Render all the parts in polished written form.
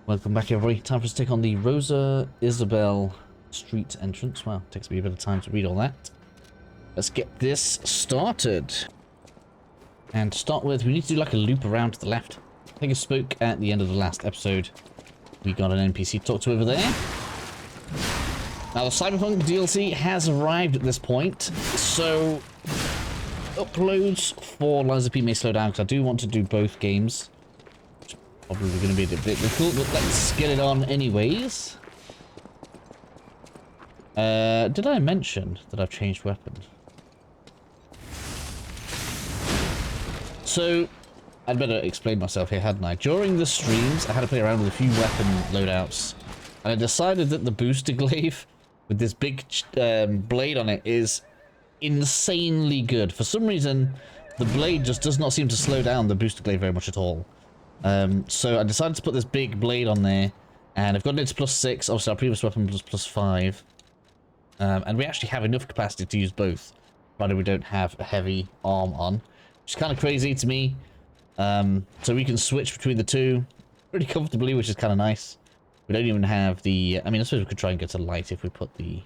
Welcome back, everybody. Time for us to take on the Rosa Isabelle street entrance. Wow, takes me a bit of time to read all that. Let's get this started. And to start with, we need to do like a loop around to the left. I think I spoke at the end of the last episode. We got an NPC to talk to over there. Now, the Cyberpunk DLC has arrived at this point, so uploads for Liza P may slow down because I do want to do both games. Probably going to be a bit difficult, but let's get it on anyways. Did I mention that I've changed weapons? So, I'd better explain myself here, hadn't I? During the streams, I had to play around with a few weapon loadouts, and I decided that the booster glaive with this big blade on it is insanely good. For some reason, the blade just does not seem to slow down the booster glaive very much at all. So I decided to put this big blade on there, and I've gotten it to +6. Obviously, our previous weapon was +5. And we actually have enough capacity to use both, but we don't have a heavy arm on, which is kind of crazy to me. So we can switch between the two pretty comfortably, which is kind of nice. We don't even have the... I mean, I suppose we could try and get to light if we put the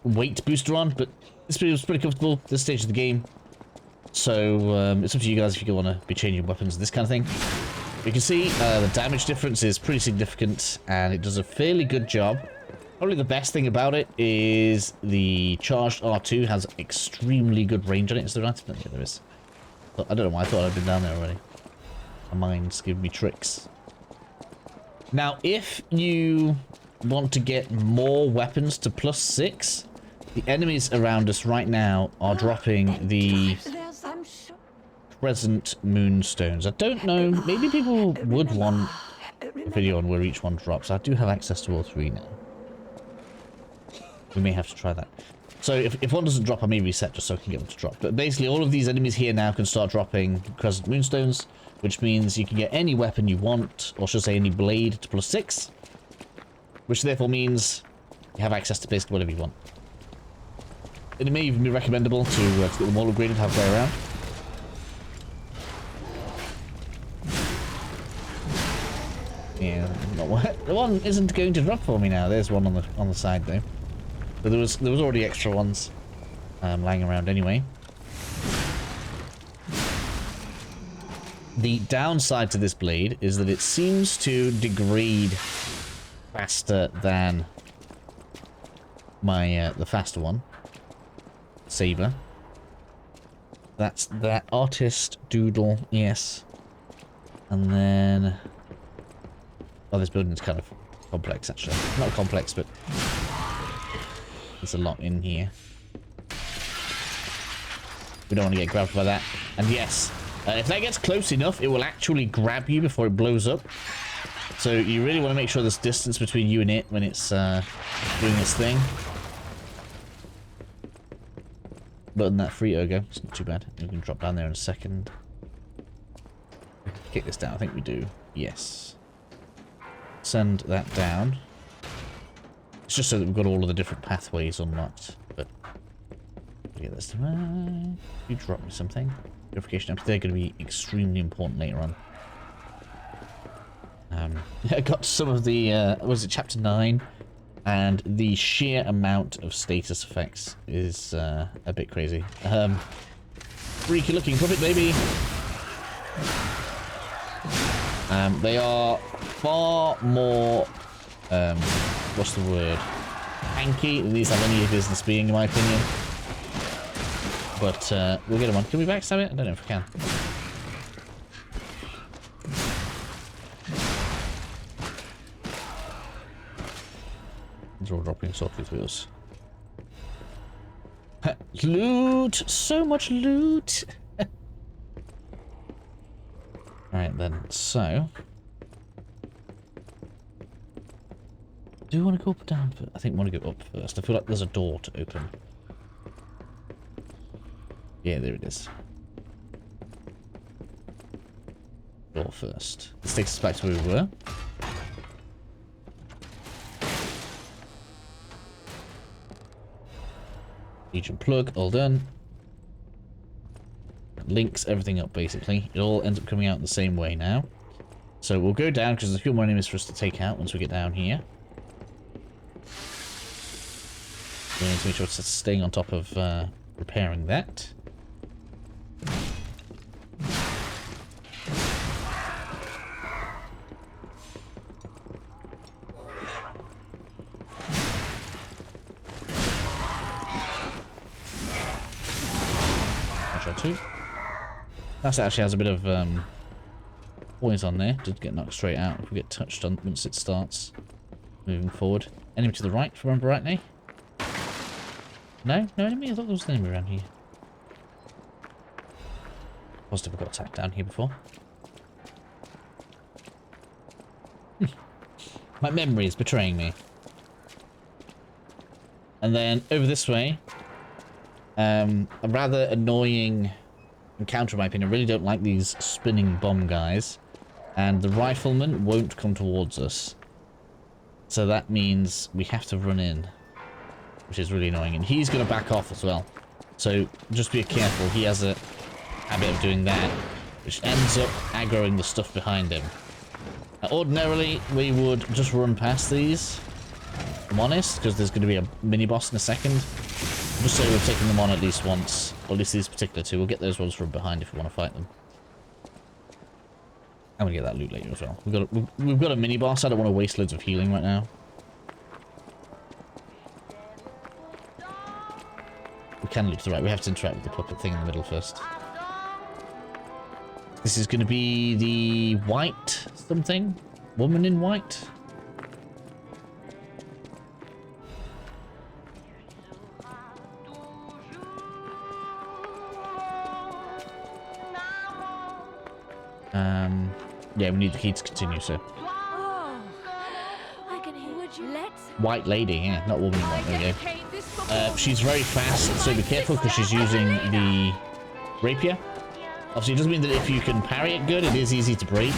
weight booster on, but this was pretty comfortable at this stage of the game. So, it's up to you guys if you want to be changing weapons and this kind of thing. You can see the damage difference is pretty significant, and it does a fairly good job. Probably the best thing about it is the charged R2 has extremely good range on it. Is there an item? Yeah, there is. But I don't know why I thought I'd been down there already. My mind's giving me tricks. Now, if you want to get more weapons to +6, the enemies around us right now are dropping the Crescent Moonstones. I don't know, maybe people would want a video on where each one drops. I do have access to all three now. We may have to try that. So if one doesn't drop, I may reset just so I can get them to drop. But basically all of these enemies here now can start dropping Crescent Moonstones, which means you can get any weapon you want, or should I say any blade to +6, which therefore means you have access to basically whatever you want. And it may even be recommendable to get them all upgraded halfway around. Yeah, the one isn't going to drop for me now. There's one on the side though. But there was already extra ones lying around anyway. The downside to this blade is that it seems to degrade faster than my the faster one, Saber. That's that artist doodle, yes. And then, oh, this building is kind of complex actually. Not complex, but there's a lot in here. We don't want to get grabbed by that. And yes, if that gets close enough, it will actually grab you before it blows up. So you really want to make sure there's distance between you and it when it's doing its thing. But than that, free Ergo. It's not too bad. We can drop down there in a second. Kick this down. I think we do. Yes. Send that down. It's just so that we've got all of the different pathways unlocked. But get this. You drop me something. Purification up. They're going to be extremely important later on. I got some of the was it chapter 9, and the sheer amount of status effects is a bit crazy. Freaky looking puppet baby. They are far more what's the word, hanky than these have any business being, in my opinion. But we'll get them on. Can we backstab it? I don't know if we can. They're all dropping sawtooth wheels. Loot! So much loot! Alright then, so... do we want to go up or down? I think we want to go up first. I feel like there's a door to open. Yeah, there it is. Door first. This takes us back to where we were. Legion plug, all done. Links everything up basically. It all ends up coming out the same way now. So we'll go down because there's a few more enemies for us to take out once we get down here. We need to make sure it's staying on top of repairing that. Too. That actually has a bit of poise on there. Did get knocked straight out if we get touched on once it starts moving forward. Enemy to the right, if I remember rightly. No? No enemy? I thought there was an enemy around here. Positive I got attacked down here before. My memory is betraying me. And then over this way, a rather annoying encounter in my opinion. I really don't like these spinning bomb guys. And the rifleman won't come towards us. So that means we have to run in. Which is really annoying. And he's going to back off as well. So just be careful. He has a habit of doing that. Which ends up aggroing the stuff behind him. Ordinarily, we would just run past these. If I'm honest, because there's going to be a mini-boss in a second. Just so we've taken them on at least once. Or at least these particular two. We'll get those ones from behind if we want to fight them. I'm going to get that loot later as well. We've got a mini-boss. I don't want to waste loads of healing right now. We can loot to the right. We have to interact with the puppet thing in the middle first. This is going to be the white something? Woman in white? Yeah, we need the key to continue, so. Oh, I can hear. Would you let's White lady, yeah, not woman in white, there we go. She's very fast, so be careful because she's using the rapier. Obviously, it doesn't mean that if you can parry it good, it is easy to break.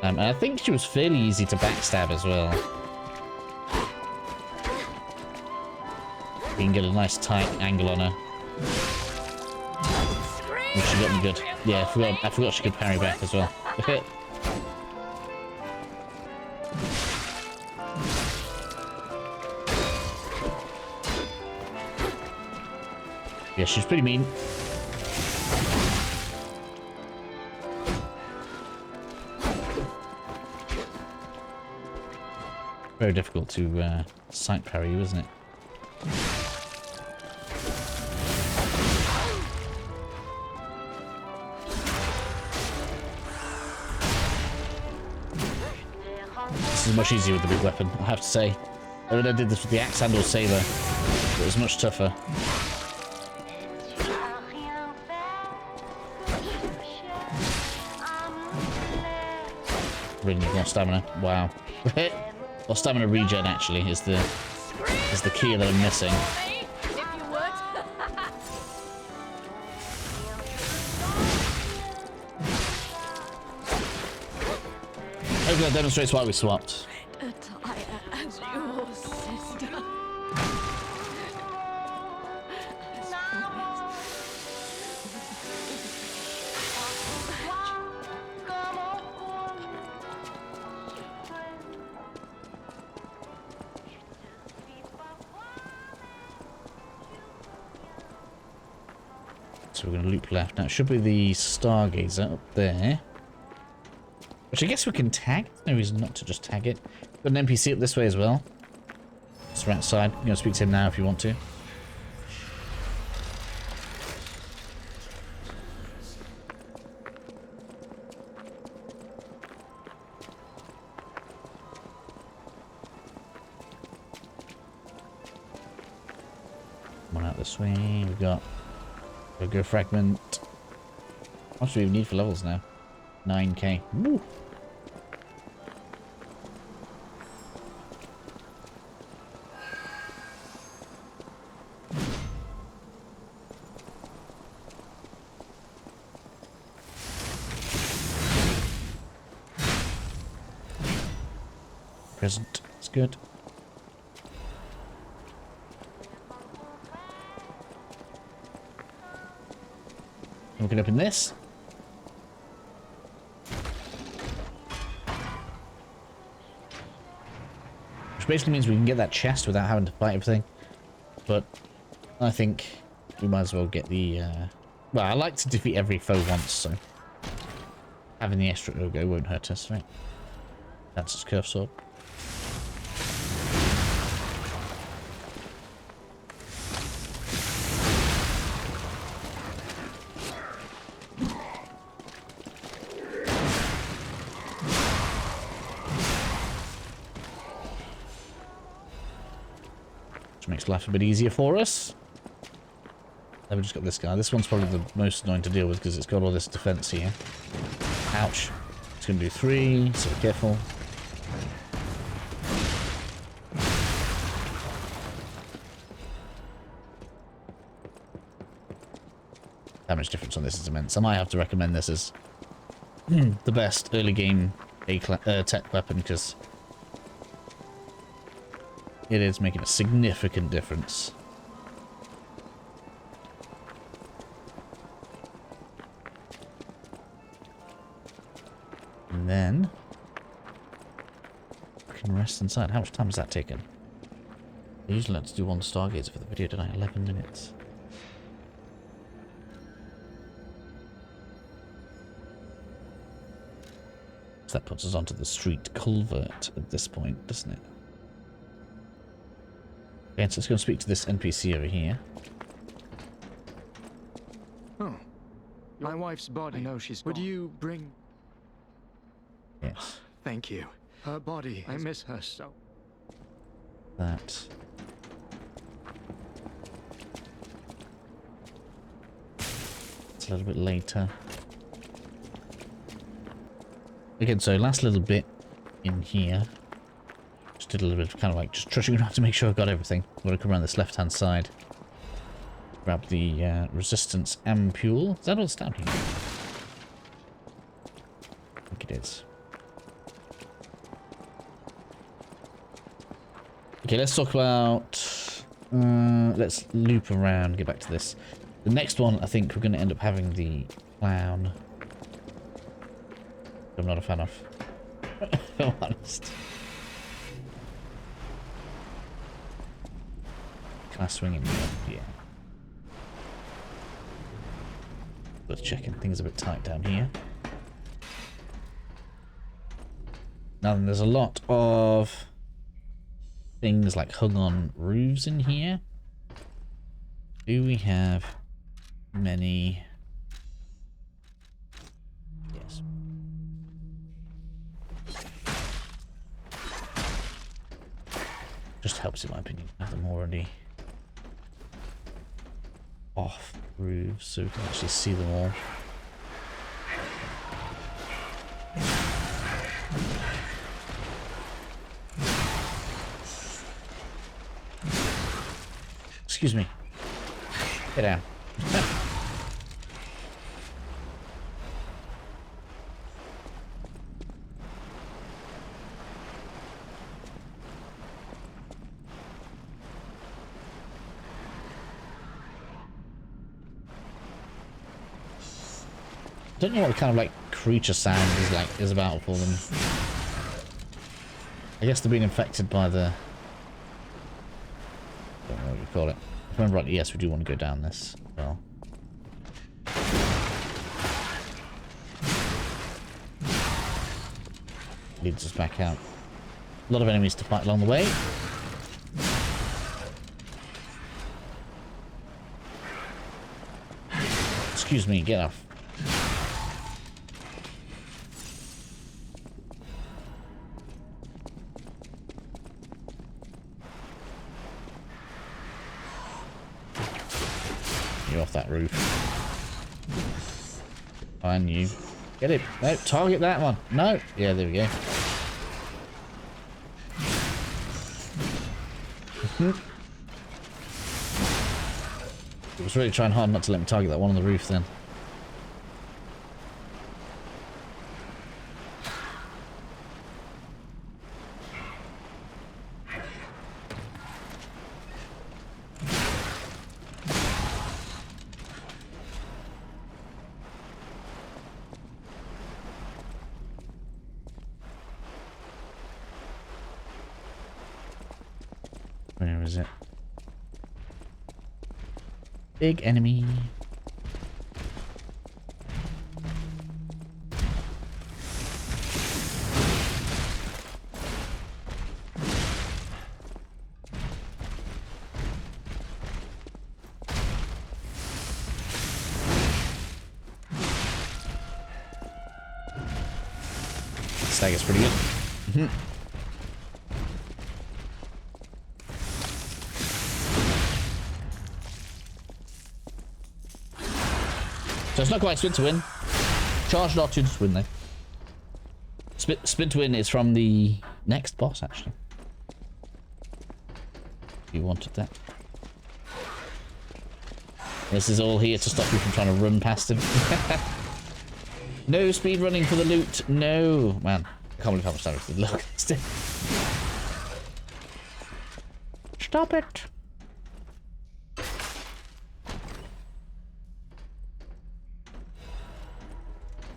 And I think she was fairly easy to backstab as well. We can get a nice tight angle on her. And she got me good. Yeah, I forgot she could parry back as well. Yeah, she's pretty mean. Very difficult to sight parry you, isn't it? This is much easier with the big weapon, I have to say. When I did this with the axe handle saber, it was much tougher. Really need more stamina. Wow. Or stamina regen actually is the key that I'm missing. Hopefully that demonstrates why we swapped. So we're going to loop left. Now it should be the Stargazer up there. Which I guess we can tag. No reason not to just tag it. Got an NPC up this way as well. Just right outside. You can speak to him now if you want to. Come on out this way. We've got a go fragment. How much do we need for levels now? 9k. Woo. Present. It's good. And we can open this. Which basically means we can get that chest without having to fight everything. But I think we might as well get the... Well, I like to defeat every foe once, so... Having the extra logo won't hurt us, right? That's his curved sword. Which makes life a bit easier for us. Then we just got this guy. This one's probably the most annoying to deal with because it's got all this defense here. Ouch. It's going to do 3, so be careful. Damage difference on this is immense. I might have to recommend this as the best early game tech weapon because it is making a significant difference. And then we can rest inside. How much time has that taken? I usually like to do one stargazer for the video tonight. 11 minutes. So that puts us onto the street culvert at this point, doesn't it? Okay, so let's go and speak to this NPC over here. Oh, my wife's body. I know she's gone. Would you bring... Yes. Thank you. Her body. I miss her so. That. It's a little bit later. Again, so last little bit in here. Just did a little bit of kind of like just trudging around to make sure I got everything. I'm going to come around this left hand side. Grab the resistance ampule. Is that all down here? I think it is. Okay, let's talk about... let's loop around, get back to this. The next one, I think we're going to end up having the clown. I'm not a fan of. If I'm honest. Can I swing him? Yeah. Worth checking. Things are a bit tight down here. Now then, there's a lot of things like hung on roofs in here. Do we have many? Yes. Just helps in my opinion. Have them already off roofs so we can actually see them all. Excuse me. Get down. Don't know what kind of like creature sound is about for them. I guess they're being infected by the... I don't know what you call it. If I remember rightly, yes, we do want to go down this. Well. Leads us back out. A lot of enemies to fight along the way. Excuse me, get off. You're off that roof. Find you. Get it. No, target that one. No. Yeah, there we go. It was really trying hard not to let me target that one on the roof then. is it? Big enemy. Stagger's pretty good. So it's not quite spin to win. Charge not to just win though. Spin to win is from the next boss actually. If you wanted that. This is all here to stop you from trying to run past him. No speed running for the loot. No. Man, I can't believe how much damage did look. Stop it.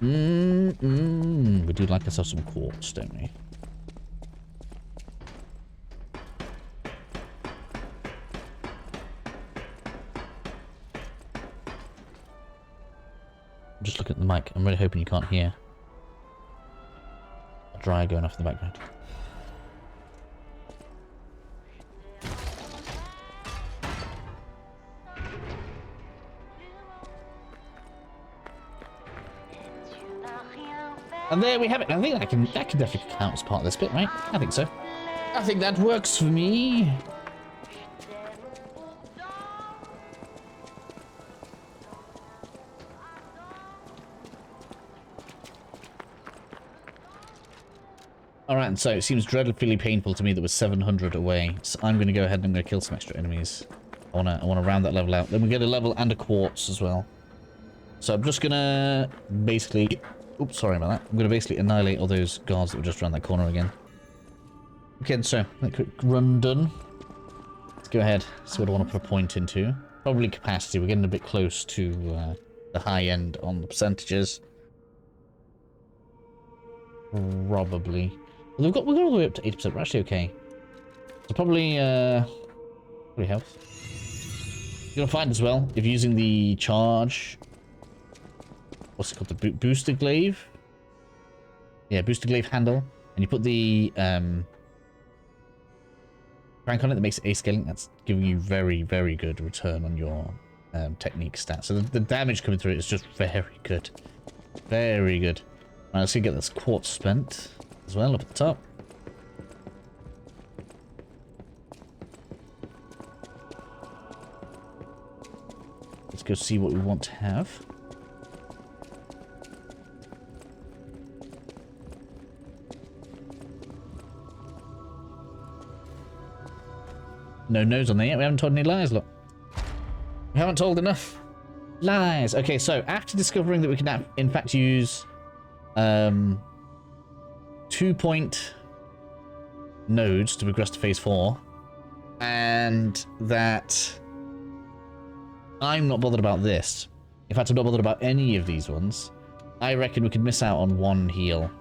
We do like ourselves some quartz, don't we? Just look at the mic. I'm really hoping you can't hear a dryer going off in the background. And there we have it. I think that can definitely count as part of this bit, right? I think so. I think that works for me. Alright, and so it seems dreadfully painful to me that we're 700 away. So I'm going to go ahead and I'm going to kill some extra enemies. I wanna round that level out. Then we get a level and a quartz as well. So I'm just going to basically... Oops, sorry about that. I'm going to basically annihilate all those guards that were just around that corner again. Okay, so that quick run done. Let's go ahead. See what I want to put a point into. Probably capacity. We're getting a bit close to the high end on the percentages. Probably. Well, we've got all the way up to 80%. We're actually okay. So probably health. You're gonna find as well if using the charge. What's it called? The booster glaive. Yeah, booster glaive handle, and you put the crank on it that makes it A scaling. That's giving you very, very good return on your technique stats. So the damage coming through it is just very good, very good. Right, let's get this quartz spent as well up at the top. Let's go see what we want to have. No nose on there yet. We haven't told any lies, look. We haven't told enough lies. Okay, so after discovering that we can in fact use 2-point nodes to progress to phase 4, and that I'm not bothered about this. In fact, I'm not bothered about any of these ones. I reckon we could miss out on 1 heal.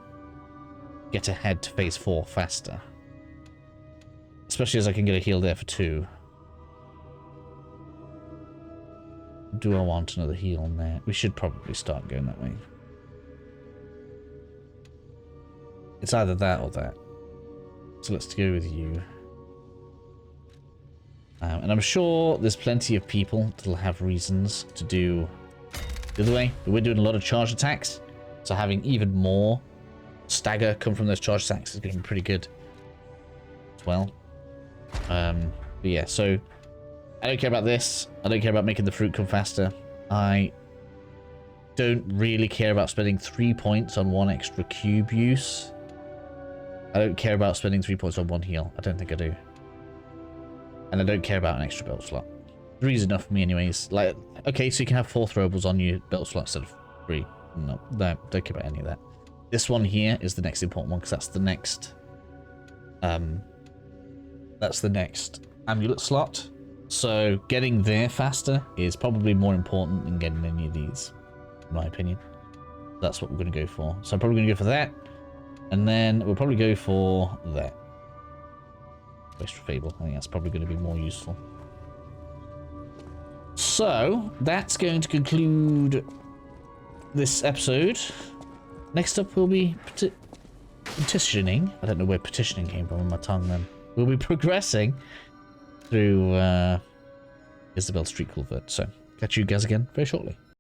Get ahead to phase 4 faster. Especially as I can get a heal there for 2. Do I want another heal on there? We should probably start going that way. It's either that or that. So let's go with you. And I'm sure there's plenty of people that'll have reasons to do the other way. But we're doing a lot of charge attacks. So having even more stagger come from those charge attacks is going to be pretty good as well. But yeah, so I don't care about this. I don't care about making the fruit come faster. I don't really care about spending 3 points on 1 extra cube use. I don't care about spending 3 points on 1 heal. I don't think I do. And I don't care about an extra belt slot. 3 is enough for me anyways. Like, okay, so you can have 4 throwables on your belt slot instead of 3. No, don't care about any of that. This one here is the next important one because that's the next amulet slot. So getting there faster is probably more important than getting any of these, in my opinion. That's what we're going to go for. So I'm probably going to go for that. And then we'll probably go for that. wastrel fable. I think that's probably going to be more useful. So, that's going to conclude this episode. Next up, we'll be petitioning. I don't know where petitioning came from in my tongue then. We'll be progressing through Isabelle Street Culvert. So, catch you guys again very shortly.